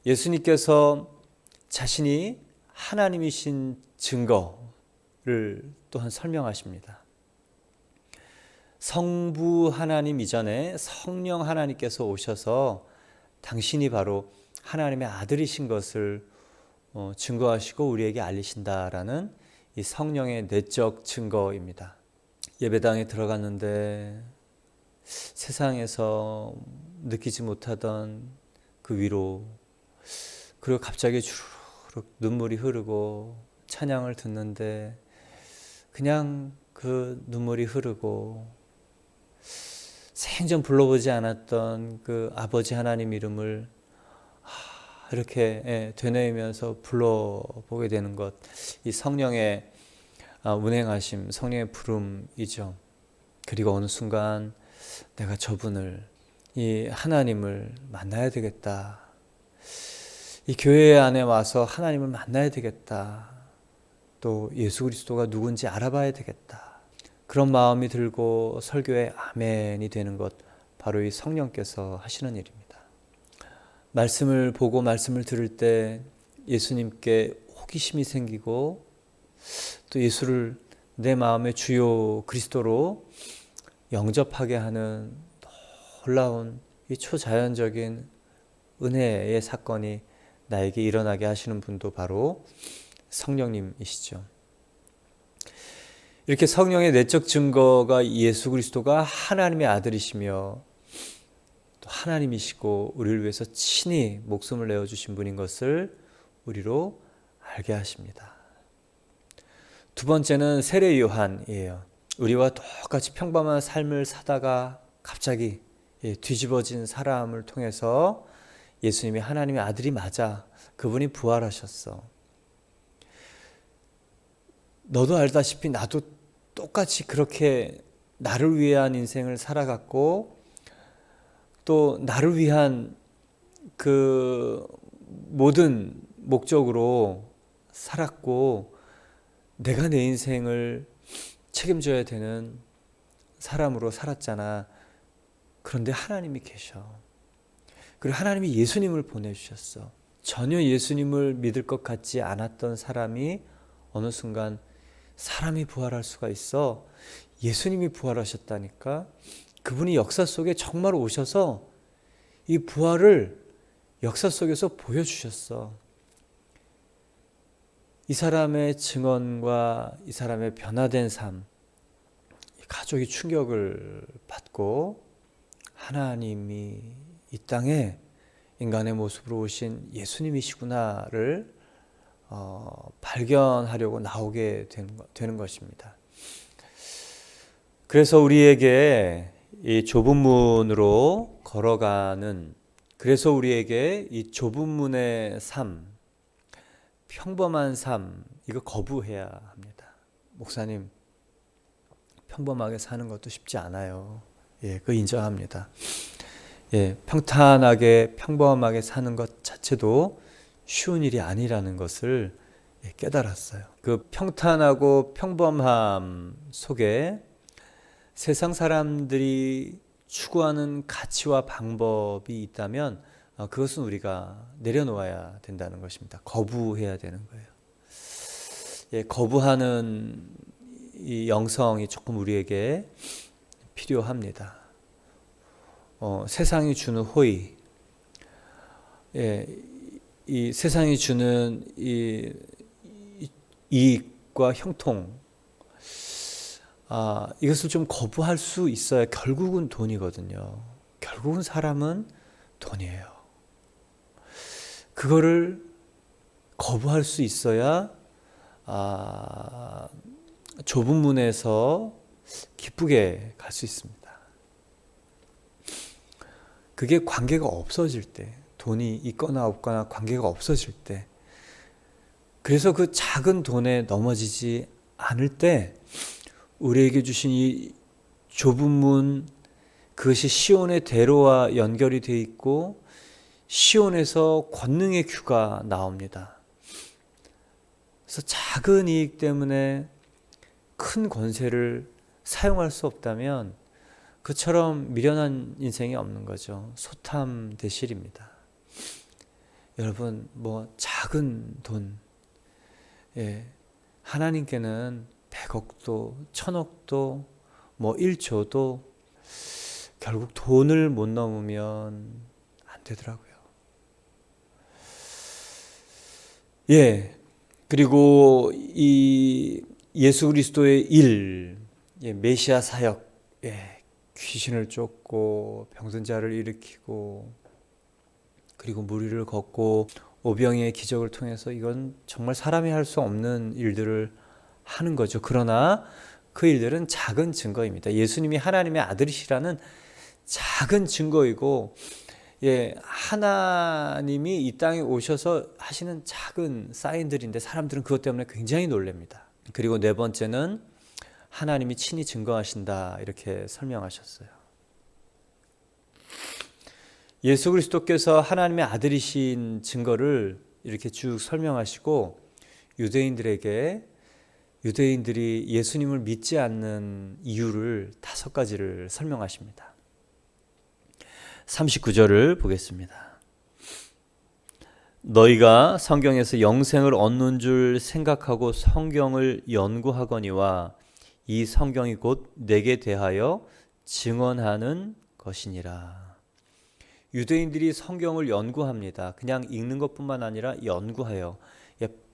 예수님께서 자신이 하나님이신 증거를 또한 설명하십니다. 성부 하나님 이전에 성령 하나님께서 오셔서 당신이 바로 하나님의 아들이신 것을 증거하시고 우리에게 알리신다라는 이 성령의 내적 증거입니다. 예배당에 들어갔는데 세상에서 느끼지 못하던 그 위로, 그리고 갑자기 주르륵 눈물이 흐르고 찬양을 듣는데 그냥 그 눈물이 흐르고 생전 불러보지 않았던 그 아버지 하나님 이름을 이렇게 되뇌이면서 불러보게 되는 것, 이 성령의 운행하심, 성령의 부름이죠. 그리고 어느 순간 내가 저분을, 이 하나님을 만나야 되겠다. 이 교회 안에 와서 하나님을 만나야 되겠다. 또 예수 그리스도가 누군지 알아봐야 되겠다. 그런 마음이 들고 설교에 아멘이 되는 것, 바로 이 성령께서 하시는 일입니다. 말씀을 보고 말씀을 들을 때 예수님께 호기심이 생기고 또 예수를 내 마음의 주요 그리스도로 영접하게 하는 놀라운 이 초자연적인 은혜의 사건이 나에게 일어나게 하시는 분도 바로 성령님이시죠. 이렇게 성령의 내적 증거가 예수 그리스도가 하나님의 아들이시며 또 하나님이시고 우리를 위해서 친히 목숨을 내어주신 분인 것을 우리로 알게 하십니다. 두 번째는 세례 요한이에요. 우리와 똑같이 평범한 삶을 사다가 갑자기 뒤집어진 사람을 통해서 예수님이 하나님의 아들이 맞아, 그분이 부활하셨어. 너도 알다시피 나도 똑같이 그렇게 나를 위한 인생을 살아갔고 또 나를 위한 그 모든 목적으로 살았고 내가 내 인생을 책임져야 되는 사람으로 살았잖아. 그런데 하나님이 계셔. 그리고 하나님이 예수님을 보내주셨어. 전혀 예수님을 믿을 것 같지 않았던 사람이 어느 순간 사람이 부활할 수가 있어. 예수님이 부활하셨다니까. 그분이 역사 속에 정말 오셔서 이 부활을 역사 속에서 보여주셨어. 이 사람의 증언과 이 사람의 변화된 삶, 가족이 충격을 받고 하나님이 이 땅에 인간의 모습으로 오신 예수님이시구나를 발견하려고 나오게 되는 것입니다. 그래서 우리에게 이 좁은 문으로 걸어가는, 그래서 우리에게 이 좁은 문의 삶, 평범한 삶, 이거 거부해야 합니다. 목사님, 평범하게 사는 것도 쉽지 않아요. 그거 인정합니다. 평탄하게 평범하게 사는 것 자체도 쉬운 일이 아니라는 것을 깨달았어요. 그 평탄하고 평범함 속에 세상 사람들이 추구하는 가치와 방법이 있다면 그것은 우리가 내려놓아야 된다는 것입니다. 거부해야 되는 거예요. 거부하는 이 영성이 조금 우리에게 필요합니다. 세상이 주는 호의, 이 세상이 주는 이 이익과 형통, 이것을 좀 거부할 수 있어야. 결국은 돈이거든요. 결국은 사람은 돈이에요. 그거를 거부할 수 있어야 좁은 문에서 기쁘게 갈 수 있습니다. 그게 관계가 없어질 때, 돈이 있거나 없거나 관계가 없어질 때, 그래서 그 작은 돈에 넘어지지 않을 때 우리에게 주신 이 좁은 문, 그것이 시온의 대로와 연결이 되어 있고 시온에서 권능의 규가 나옵니다. 그래서 작은 이익 때문에 큰 권세를 사용할 수 없다면 그처럼 미련한 인생이 없는 거죠. 소탐대실입니다. 여러분, 작은 돈, 예, 하나님께는 100억도, 1000억도, 1조도 결국 돈을 못 넘으면 안 되더라고요. 예, 그리고 이 예수 그리스도의 일, 메시아 사역, 귀신을 쫓고 병든 자를 일으키고 그리고 무리를 걷고 오병이의 기적을 통해서 이건 정말 사람이 할 수 없는 일들을 하는 거죠. 그러나 그 일들은 작은 증거입니다. 예수님이 하나님의 아들이시라는 작은 증거이고, 하나님이 이 땅에 오셔서 하시는 작은 사인들인데 사람들은 그것 때문에 굉장히 놀랍니다. 그리고 네 번째는 하나님이 친히 증거하신다, 이렇게 설명하셨어요. 예수 그리스도께서 하나님의 아들이신 증거를 이렇게 쭉 설명하시고 유대인들이 예수님을 믿지 않는 이유를 5가지를 설명하십니다. 39절을 보겠습니다. 너희가 성경에서 영생을 얻는 줄 생각하고 성경을 연구하거니와 이 성경이 곧 내게 대하여 증언하는 것이니라. 유대인들이 성경을 연구합니다. 그냥 읽는 것뿐만 아니라 연구해요.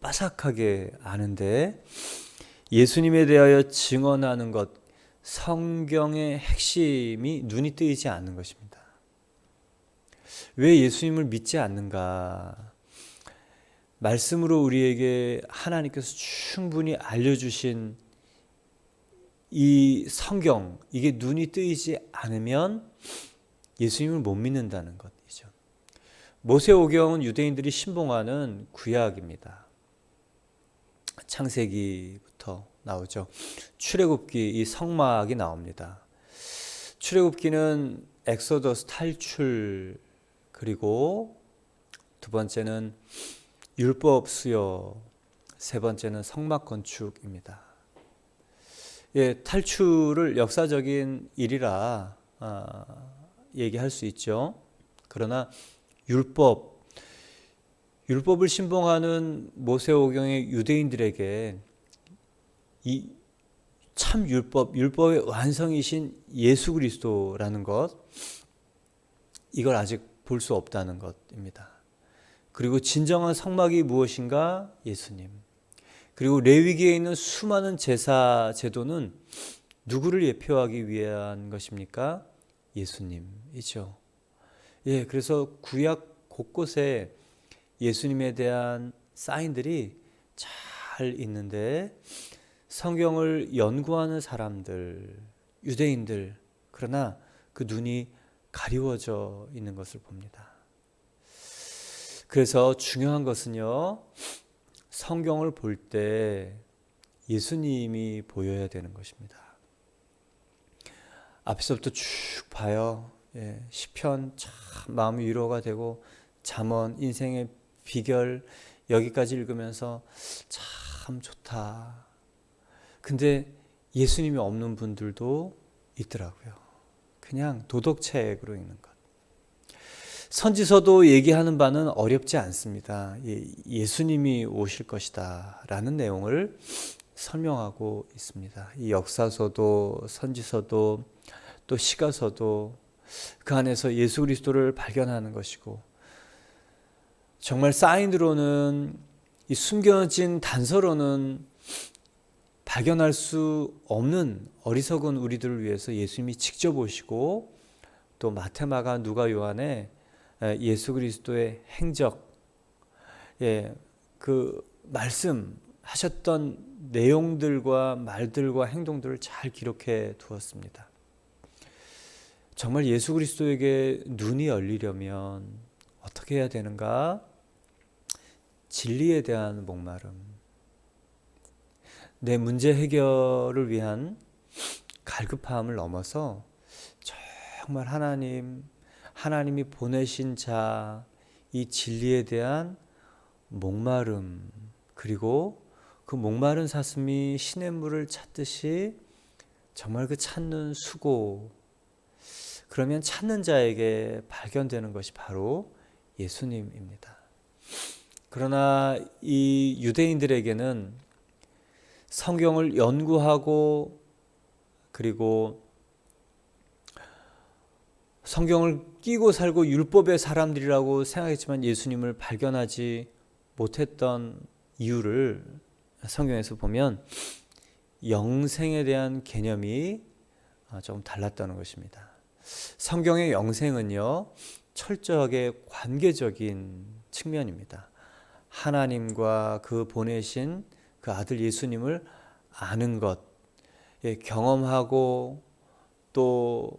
빠삭하게 아는데 예수님에 대하여 증언하는 것, 성경의 핵심이 눈이 뜨이지 않는 것입니다. 왜 예수님을 믿지 않는가? 말씀으로 우리에게 하나님께서 충분히 알려주신 이 성경, 이게 눈이 뜨이지 않으면 예수님을 못 믿는다는 것이죠. 모세오경은 유대인들이 신봉하는 구약입니다. 창세기부터 나오죠. 출애굽기, 이 성막이 나옵니다. 출애굽기는 엑소더스 탈출, 그리고 두 번째는 율법 수여, 세 번째는 성막 건축입니다. 탈출을 역사적인 일이라 얘기할 수 있죠. 그러나 율법을 신봉하는 모세오경의 유대인들에게 이 참 율법의 완성이신 예수 그리스도라는 것, 이걸 아직 볼 수 없다는 것입니다. 그리고 진정한 성막이 무엇인가? 예수님. 그리고 레위기에 있는 수많은 제사 제도는 누구를 예표하기 위한 것입니까? 예수님이죠. 그래서 구약 곳곳에 예수님에 대한 사인들이 잘 있는데 성경을 연구하는 사람들, 유대인들, 그러나 그 눈이 가리워져 있는 것을 봅니다. 그래서 중요한 것은요, 성경을 볼 때 예수님이 보여야 되는 것입니다. 앞에서부터 쭉 봐요. 시편 참 마음이 위로가 되고, 잠언, 인생의 비결, 여기까지 읽으면서 참 좋다. 근데 예수님이 없는 분들도 있더라고요. 그냥 도덕책으로 읽는 것. 선지서도 얘기하는 바는 어렵지 않습니다. 예수님이 오실 것이다 라는 내용을 설명하고 있습니다. 이 역사서도 선지서도 또 시가서도 그 안에서 예수 그리스도를 발견하는 것이고, 정말 사인으로는, 이 숨겨진 단서로는 발견할 수 없는 어리석은 우리들을 위해서 예수님이 직접 오시고, 또 마태, 마가, 누가, 요한의 예수 그리스도의 행적, 그 말씀하셨던 내용들과 말들과 행동들을 잘 기록해 두었습니다. 정말 예수 그리스도에게 눈이 열리려면 어떻게 해야 되는가? 진리에 대한 목마름, 내 문제 해결을 위한 갈급함을 넘어서 정말 하나님이 보내신 자, 이 진리에 대한 목마름, 그리고 그 목마른 사슴이 시냇물을 찾듯이 정말 그 찾는 수고, 그러면 찾는 자에게 발견되는 것이 바로 예수님입니다. 그러나 이 유대인들에게는 성경을 연구하고 그리고 성경을 끼고 살고 율법의 사람들이라고 생각했지만 예수님을 발견하지 못했던 이유를 성경에서 보면 영생에 대한 개념이 조금 달랐다는 것입니다. 성경의 영생은요, 철저하게 관계적인 측면입니다. 하나님과 그 보내신 그 아들 예수님을 아는 것, 경험하고 또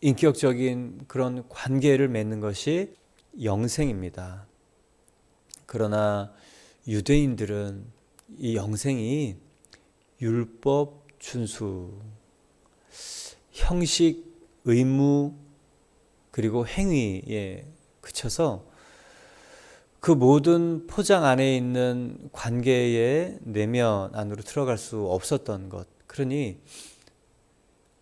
인격적인 그런 관계를 맺는 것이 영생입니다. 그러나 유대인들은 이 영생이 율법 준수, 형식, 의무, 그리고 행위에 그쳐서 그 모든 포장 안에 있는 관계의 내면 안으로 들어갈 수 없었던 것. 그러니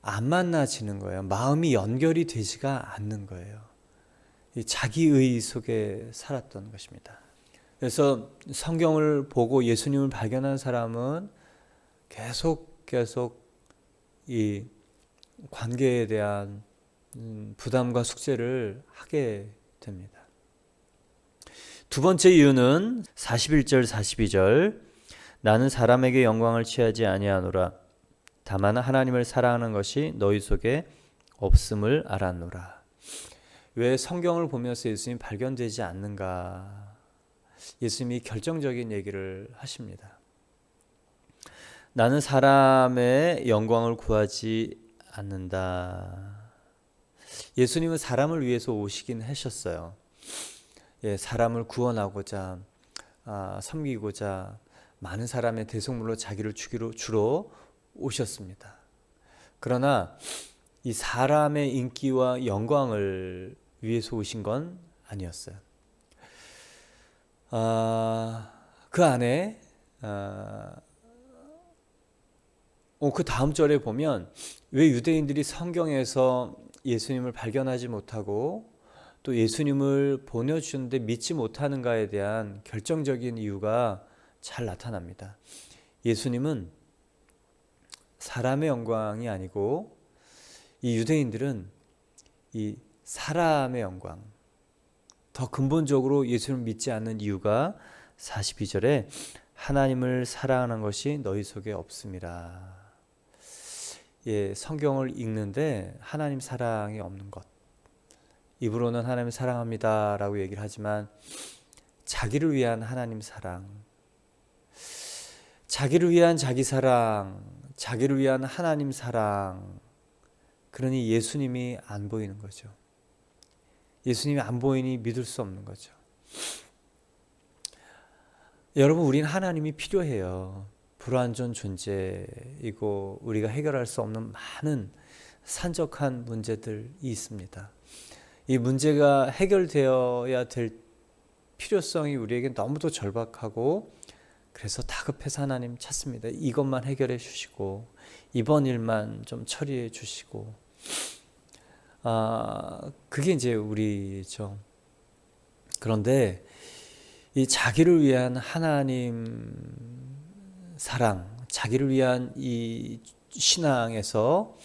안 만나지는 거예요. 마음이 연결이 되지가 않는 거예요. 자기의 속에 살았던 것입니다. 그래서 성경을 보고 예수님을 발견한 사람은 계속 이 관계에 대한 부담과 숙제를 하게 됩니다. 두 번째 이유는 41절 42절 나는 사람에게 영광을 취하지 아니하노라 다만 하나님을 사랑하는 것이 너희 속에 없음을 알았노라. 왜 성경을 보면서 예수님이 발견되지 않는가? 예수님이 결정적인 얘기를 하십니다. 나는 사람의 영광을 구하지 않는다. 예수님은 사람을 위해서 오시긴 하셨어요. 사람을 구원하고자 섬기고자 많은 사람의 대속물로 자기를 주기로 주로 오셨습니다. 그러나 이 사람의 인기와 영광을 위해서 오신 건 아니었어요. 그 안에 그 다음 절에 보면 왜 유대인들이 성경에서 예수님을 발견하지 못하고 또 예수님을 보내주셨는데 믿지 못하는가에 대한 결정적인 이유가 잘 나타납니다. 예수님은 사람의 영광이 아니고 이 유대인들은 이 사람의 영광, 더 근본적으로 예수님을 믿지 않는 이유가 42절에 하나님을 사랑하는 것이 너희 속에 없음이라. 성경을 읽는데 하나님 사랑이 없는 것. 입으로는 하나님 사랑합니다 라고 얘기를 하지만 자기를 위한 하나님 사랑, 자기를 위한 자기 사랑, 자기를 위한 하나님 사랑, 그러니 예수님이 안 보이는 거죠. 예수님이 안 보이니 믿을 수 없는 거죠. 여러분, 우리는 하나님이 필요해요. 불완전 존재이고 우리가 해결할 수 없는 많은 산적한 문제들이 있습니다. 이 문제가 해결되어야 될 필요성이 우리에게 너무도 절박하고 그래서 다급해서 하나님 찾습니다. 이것만 해결해 주시고 이번 일만 좀 처리해 주시고 그게 이제 우리죠. 그런데 이 자기를 위한 하나님 사랑, 자기를 위한 이 신앙에서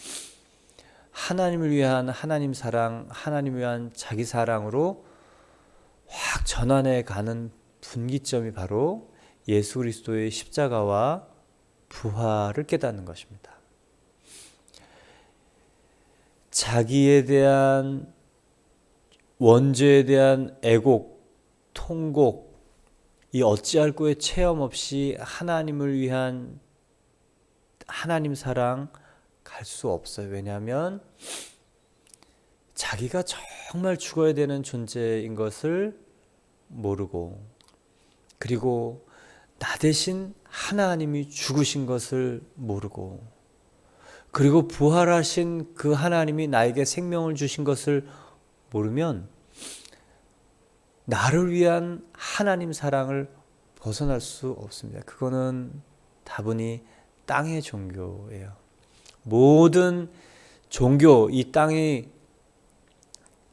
하나님을 위한 하나님 사랑, 하나님을 위한 자기 사랑으로 확 전환해 가는 분기점이 바로 예수 그리스도의 십자가와 부활을 깨닫는 것입니다. 자기에 대한 원죄에 대한 애곡, 통곡, 이 어찌할 거에 체험 없이 하나님을 위한 하나님 사랑 갈 수 없어요. 왜냐하면 자기가 정말 죽어야 되는 존재인 것을 모르고 그리고 나 대신 하나님이 죽으신 것을 모르고 그리고 부활하신 그 하나님이 나에게 생명을 주신 것을 모르면 나를 위한 하나님 사랑을 벗어날 수 없습니다. 그거는 다분히 땅의 종교예요. 모든 종교, 이 땅에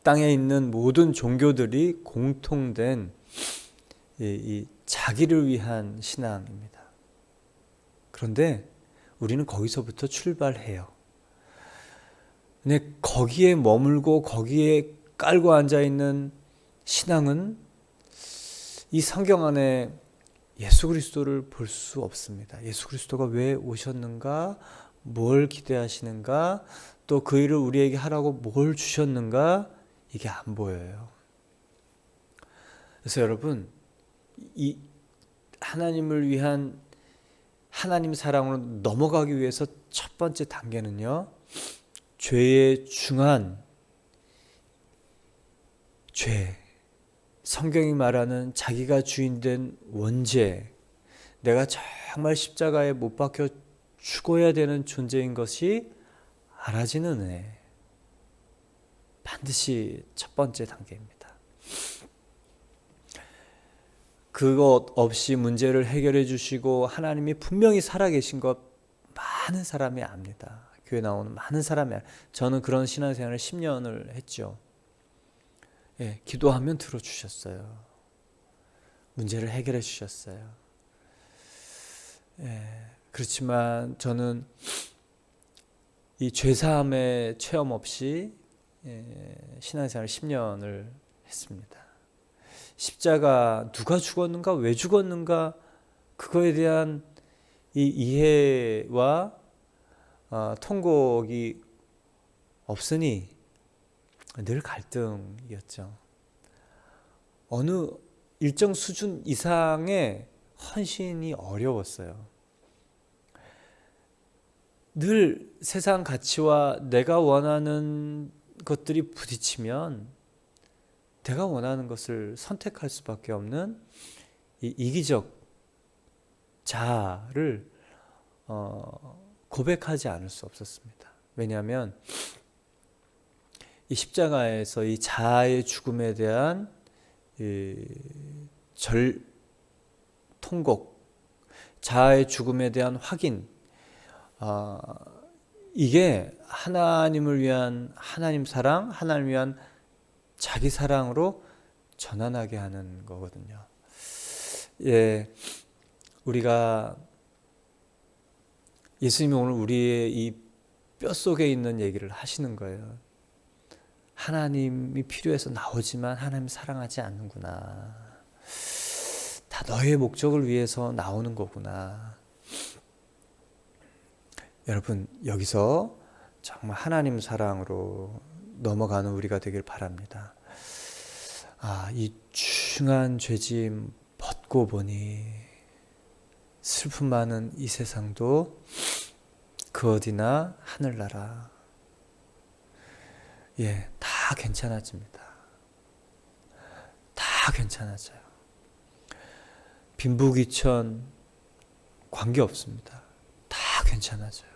있는 모든 종교들이 공통된 이 자기를 위한 신앙입니다. 그런데 우리는 거기서부터 출발해요. 근데 거기에 머물고 거기에 깔고 앉아 있는 신앙은 이 성경 안에 예수 그리스도를 볼 수 없습니다. 예수 그리스도가 왜 오셨는가, 뭘 기대하시는가, 또 그 일을 우리에게 하라고 뭘 주셨는가, 이게 안 보여요. 그래서 여러분, 이 하나님을 위한 하나님 사랑으로 넘어가기 위해서 첫 번째 단계는요, 죄의 중한 죄, 성경이 말하는 자기가 주인된 원죄, 내가 정말 십자가에 못 박혀 죽어야 되는 존재인 것이 알아지는 은혜, 반드시 첫 번째 단계입니다. 그것 없이 문제를 해결해 주시고 하나님이 분명히 살아계신 것 많은 사람이 압니다. 교회 나오는 많은 사람이 저는 그런 신앙생활을 10년을 했죠. 예, 기도하면 들어주셨어요. 문제를 해결해 주셨어요. 예, 그렇지만 저는 이 죄사함의 체험 없이 신앙생활 10년을 했습니다. 십자가 누가 죽었는가, 왜 죽었는가, 그거에 대한 이 이해와 통곡이 없으니 늘 갈등이었죠. 어느 일정 수준 이상의 헌신이 어려웠어요. 늘 세상 가치와 내가 원하는 것들이 부딪히면 내가 원하는 것을 선택할 수밖에 없는 이 이기적 자아를 고백하지 않을 수 없었습니다. 왜냐하면 이 십자가에서 이 자아의 죽음에 대한 통곡, 자아의 죽음에 대한 확인, 이게 하나님을 위한 하나님 사랑, 하나님을 위한 자기 사랑으로 전환하게 하는 거거든요. 예, 우리가 예수님이 오늘 우리의 이 뼛속에 있는 얘기를 하시는 거예요. 하나님이 필요해서 나오지만 하나님 사랑하지 않는구나. 다 너의 목적을 위해서 나오는 거구나. 여러분, 여기서 정말 하나님 사랑으로 넘어가는 우리가 되길 바랍니다. 이 중한 죄짐 벗고 보니 슬픔 많은 이 세상도 그 어디나 하늘나라. 예, 다 괜찮아집니다. 다 괜찮아져요. 빈부귀천 관계없습니다. 다 괜찮아져요.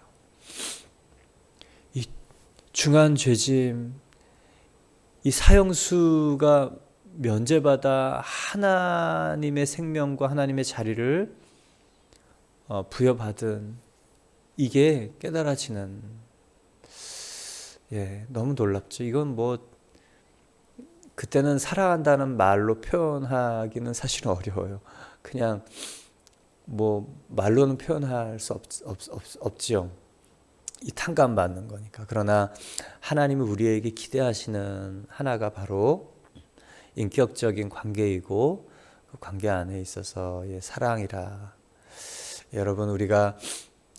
이 중한 죄짐, 이 사형수가 면제받아 하나님의 생명과 하나님의 자리를 부여받은 이게 깨달아지는, 예, 너무 놀랍죠. 이건 그때는 살아간다는 말로 표현하기는 사실은 어려워요. 그냥 말로는 표현할 수 없지요. 이 탕감 받는 거니까. 그러나 하나님이 우리에게 기대하시는 하나가 바로 인격적인 관계이고 그 관계 안에 있어서의 사랑이라. 여러분, 우리가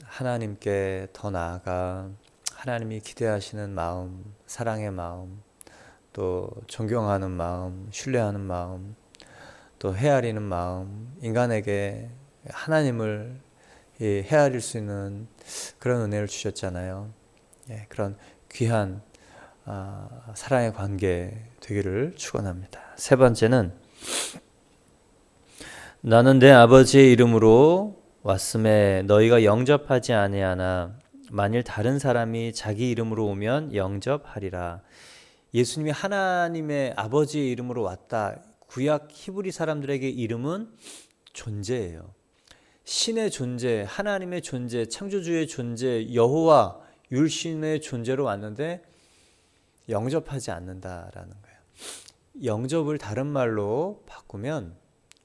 하나님께 더 나아가 하나님이 기대하시는 마음, 사랑의 마음, 또 존경하는 마음, 신뢰하는 마음, 또 헤아리는 마음, 인간에게 하나님을 헤아릴 수 있는 그런 은혜를 주셨잖아요. 예, 그런 귀한 사랑의 관계 되기를 축원합니다. 세 번째는 나는 내 아버지의 이름으로 왔음에 너희가 영접하지 아니하나 만일 다른 사람이 자기 이름으로 오면 영접하리라. 예수님이 하나님의 아버지의 이름으로 왔다. 구약 히브리 사람들에게 이름은 존재예요. 신의 존재, 하나님의 존재, 창조주의 존재, 여호와 율신의 존재로 왔는데 영접하지 않는다라는 거예요. 영접을 다른 말로 바꾸면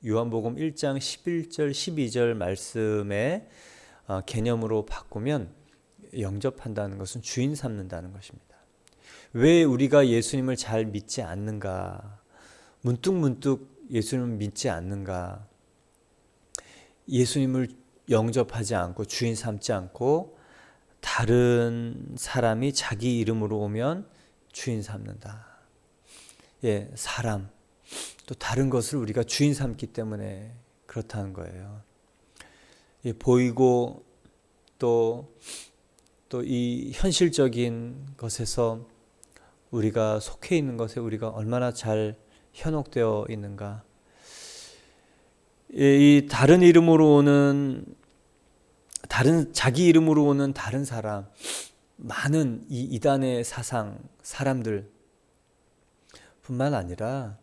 요한복음 1장 11절 12절 말씀의 개념으로 바꾸면 영접한다는 것은 주인 삼는다는 것입니다. 왜 우리가 예수님을 잘 믿지 않는가? 문득문득 예수님을 믿지 않는가? 예수님을 영접하지 않고 주인 삼지 않고 다른 사람이 자기 이름으로 오면 주인 삼는다. 예, 사람 또 다른 것을 우리가 주인 삼기 때문에 그렇다는 거예요. 예, 보이고 또 이 현실적인 것에서 우리가 속해 있는 것에 우리가 얼마나 잘 현혹되어 있는가. 이 다른 이름으로 오는 자기 이름으로 오는 다른 사람, 많은 이 이단의 사람들 뿐만 아니라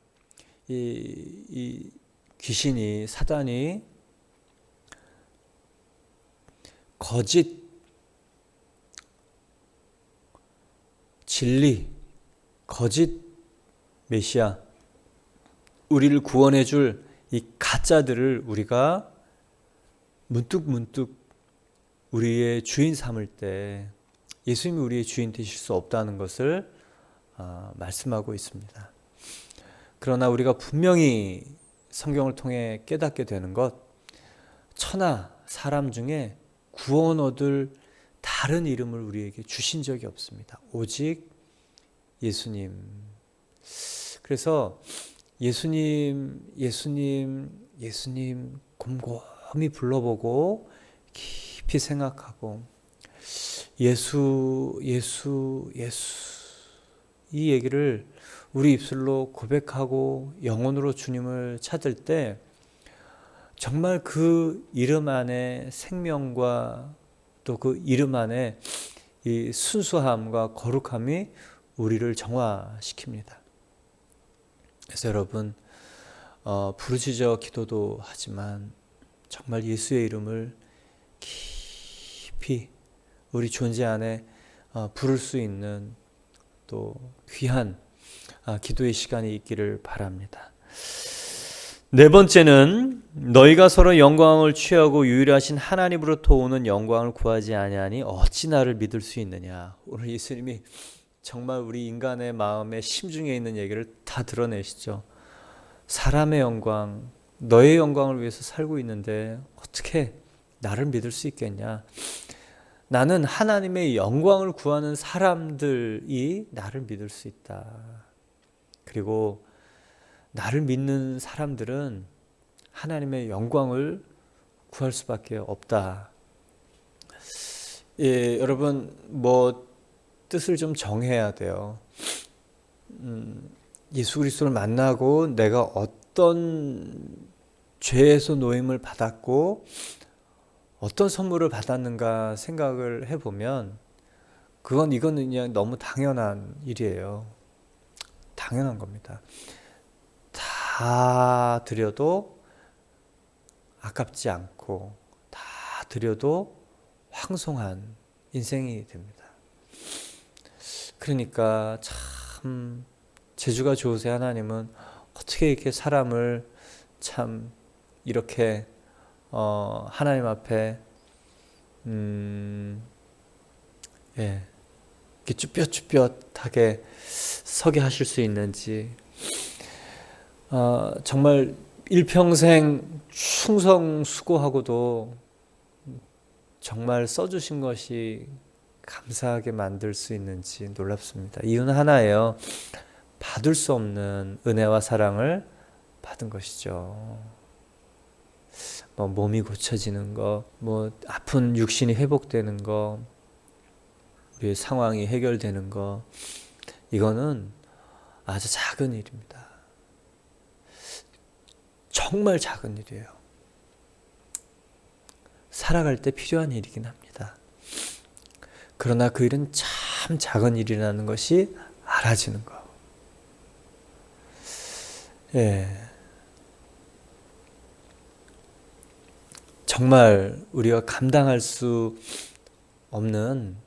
이 귀신이 사단이 거짓 진리, 거짓 메시아, 우리를 구원해 줄 이 가짜들을 우리가 문득문득 우리의 주인 삼을 때 예수님이 우리의 주인 되실 수 없다는 것을 말씀하고 있습니다. 그러나 우리가 분명히 성경을 통해 깨닫게 되는 것, 천하 사람 중에 구원 얻을 다른 이름을 우리에게 주신 적이 없습니다. 오직 예수님. 그래서 예수님 곰곰이 불러보고 깊이 생각하고 예수 이 얘기를 우리 입술로 고백하고 영혼으로 주님을 찾을 때 정말 그 이름 안에 생명과 또 그 이름 안에 이 순수함과 거룩함이 우리를 정화시킵니다. 그래서 여러분 부르짖어 기도도 하지만 정말 예수의 이름을 깊이 우리 존재 안에 부를 수 있는 또 귀한 기도의 시간이 있기를 바랍니다. 네 번째는 너희가 서로 영광을 취하고 유일하신 하나님으로부터 오는 영광을 구하지 아니하니 어찌 나를 믿을 수 있느냐. 오늘 예수님이 정말 우리 인간의 마음의 심중에 있는 얘기를 다 드러내시죠. 사람의 영광, 너의 영광을 위해서 살고 있는데 어떻게 나를 믿을 수 있겠냐. 나는 하나님의 영광을 구하는 사람들이 나를 믿을 수 있다. 그리고 나를 믿는 사람들은 하나님의 영광을 구할 수밖에 없다. 예, 여러분 뜻을 좀 정해야 돼요. 예수 그리스도를 만나고 내가 어떤 죄에서 노임을 받았고 어떤 선물을 받았는가 생각을 해보면 이거는 그냥 너무 당연한 일이에요. 당연한 겁니다. 다 드려도 아깝지 않고 다 드려도 황송한 인생이 됩니다. 그러니까 참 재주가 좋으세요. 하나님은 어떻게 이렇게 사람을 참 이렇게 하나님 앞에 이렇게 쭈뼛쭈뼛하게 서게 하실 수 있는지 정말 일평생 충성 수고하고도 정말 써주신 것이 감사하게 만들 수 있는지 놀랍습니다. 이유는 하나예요. 받을 수 없는 은혜와 사랑을 받은 것이죠. 몸이 고쳐지는 거, 아픈 육신이 회복되는 거, 우리의 상황이 해결되는 거, 이거는 아주 작은 일입니다. 정말 작은 일이에요. 살아갈 때 필요한 일이긴 합니다. 그러나 그 일은 참 작은 일이라는 것이 알아지는 거. 정말 우리가 감당할 수 없는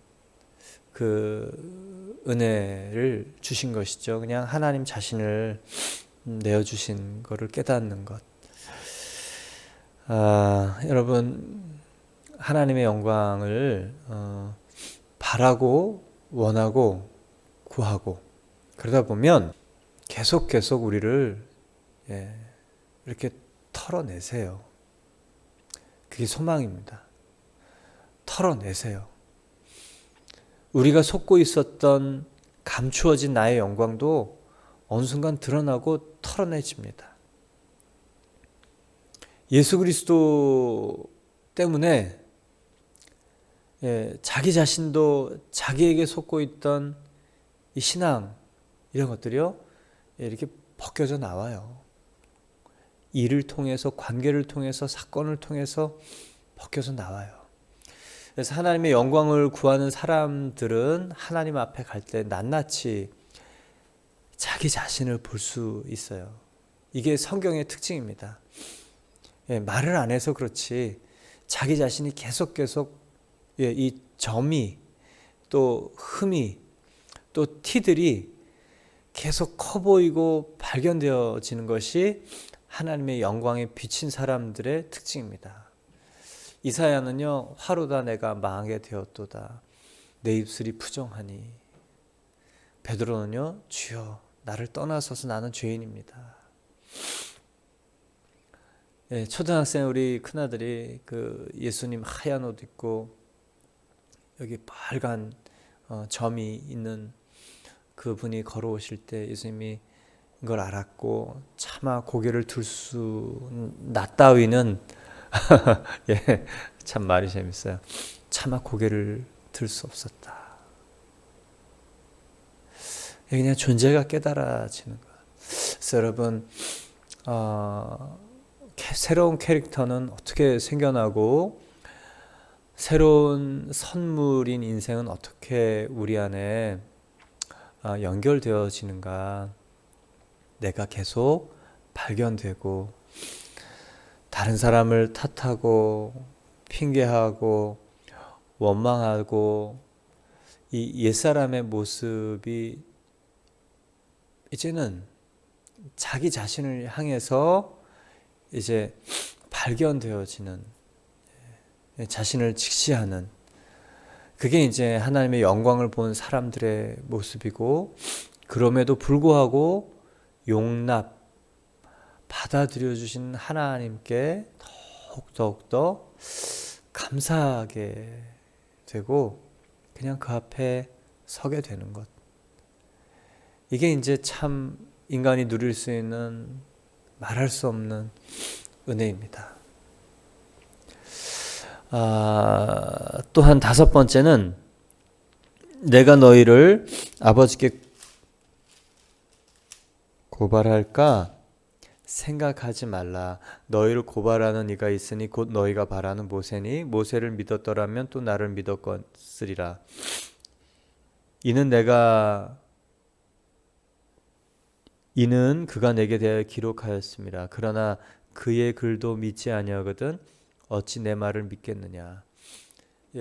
그 은혜를 주신 것이죠. 그냥 하나님 자신을 내어주신 것을 깨닫는 것. 여러분 하나님의 영광을 바라고 원하고 구하고 그러다 보면 계속 우리를 이렇게 털어내세요. 그게 소망입니다. 털어내세요. 우리가 속고 있었던 감추어진 나의 영광도 어느 순간 드러나고 털어내집니다. 예수 그리스도 때문에 자기 자신도 자기에게 속고 있던 이 신앙 이런 것들이요 이렇게 벗겨져 나와요. 일을 통해서 관계를 통해서 사건을 통해서 벗겨져 나와요. 그래서 하나님의 영광을 구하는 사람들은 하나님 앞에 갈 때 낱낱이 자기 자신을 볼 수 있어요. 이게 성경의 특징입니다. 말을 안 해서 그렇지 자기 자신이 계속 이 점이 또 흠이 또 티들이 계속 커 보이고 발견되어지는 것이 하나님의 영광에 비친 사람들의 특징입니다. 이사야는요 화로다 내가 망하게 되었도다 내 입술이 부정하니. 베드로는요 주여 나를 떠나서서 나는 죄인입니다. 초등학생 우리 큰아들이 그 예수님 하얀 옷 입고 여기 빨간 점이 있는 그분이 걸어오실 때 예수님이 이걸 알았고 차마 고개를 들 수 낯따위는 예, 참 말이 재밌어요. 차마 고개를 들 수 없었다. 그냥 존재가 깨달아지는 것. 그래서 여러분 새로운 캐릭터는 어떻게 생겨나고 새로운 선물인 인생은 어떻게 우리 안에 연결되어지는가. 내가 계속 발견되고 다른 사람을 탓하고 핑계하고 원망하고 이 옛사람의 모습이 이제는 자기 자신을 향해서 이제 발견되어지는 자신을 직시하는 그게 이제 하나님의 영광을 본 사람들의 모습이고 그럼에도 불구하고 용납 받아들여 주신 하나님께 더욱더 감사하게 되고 그냥 그 앞에 서게 되는 것. 이게 이제 참 인간이 누릴 수 있는 말할 수 없는 은혜입니다. 또한 다섯 번째는 내가 너희를 아버지께 고발할까 생각하지 말라. 너희를 고발하는 이가 있으니 곧 너희가 바라는 모세니 모세를 믿었더라면 또 나를 믿었으리라. 이는 그가 내게 대하여 기록하였습니다. 그러나 그의 글도 믿지 아니하거든 어찌 내 말을 믿겠느냐.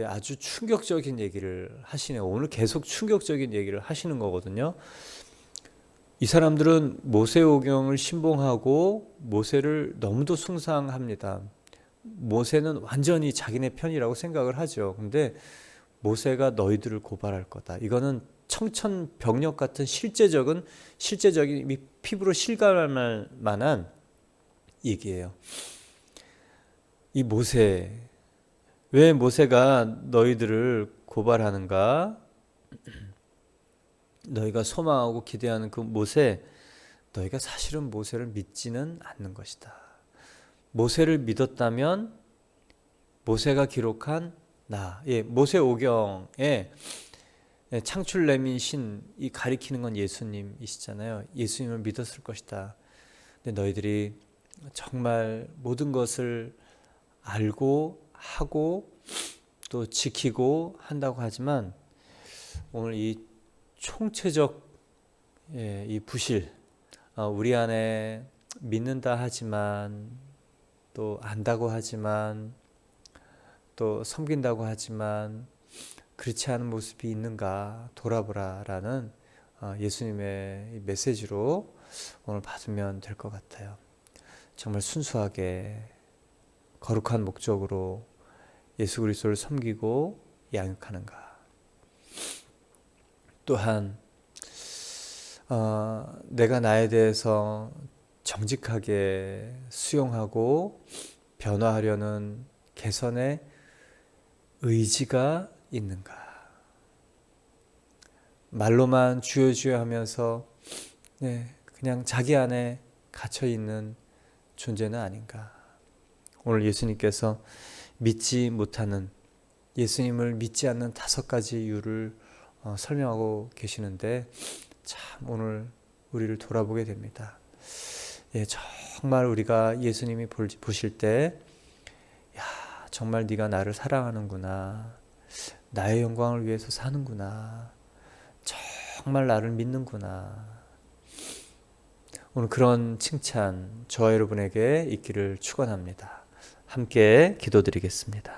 아주 충격적인 얘기를 하시네요. 오늘 계속 충격적인 얘기를 하시는 거거든요. 이 사람들은 모세오경을 신봉하고 모세를 너무도 숭상합니다. 모세는 완전히 자기네 편이라고 생각을 하죠. 근데 모세가 너희들을 고발할 거다. 이거는 청천벽력 같은 실제적인 피부로 실감할 만한 얘기예요. 이 모세, 왜 모세가 너희들을 고발하는가? 너희가 소망하고 기대하는 그 모세, 너희가 사실은 모세를 믿지는 않는 것이다. 모세를 믿었다면 모세가 기록한 모세오경에 창출 내민 신이 가리키는 건 예수님이시잖아요. 예수님을 믿었을 것이다. 근데 너희들이 정말 모든 것을 알고 하고 또 지키고 한다고 하지만 오늘 이 총체적 이 부실, 우리 안에 믿는다 하지만 또 안다고 하지만 또 섬긴다고 하지만 그렇지 않은 모습이 있는가 돌아보라라는 예수님의 메시지로 오늘 받으면 될 것 같아요. 정말 순수하게 거룩한 목적으로 예수 그리스도를 섬기고 양육하는가? 또한 내가 나에 대해서 정직하게 수용하고 변화하려는 개선의 의지가 있는가? 말로만 주여 주여 하면서 그냥 자기 안에 갇혀 있는 존재는 아닌가? 오늘 예수님께서 믿지 못하는, 예수님을 믿지 않는 5가지 이유를 설명하고 계시는데 참 오늘 우리를 돌아보게 됩니다. 정말 우리가 예수님이 보실 때 정말 네가 나를 사랑하는구나, 나의 영광을 위해서 사는구나, 정말 나를 믿는구나. 오늘 그런 칭찬 저와 여러분에게 있기를 축원합니다. 함께 기도드리겠습니다.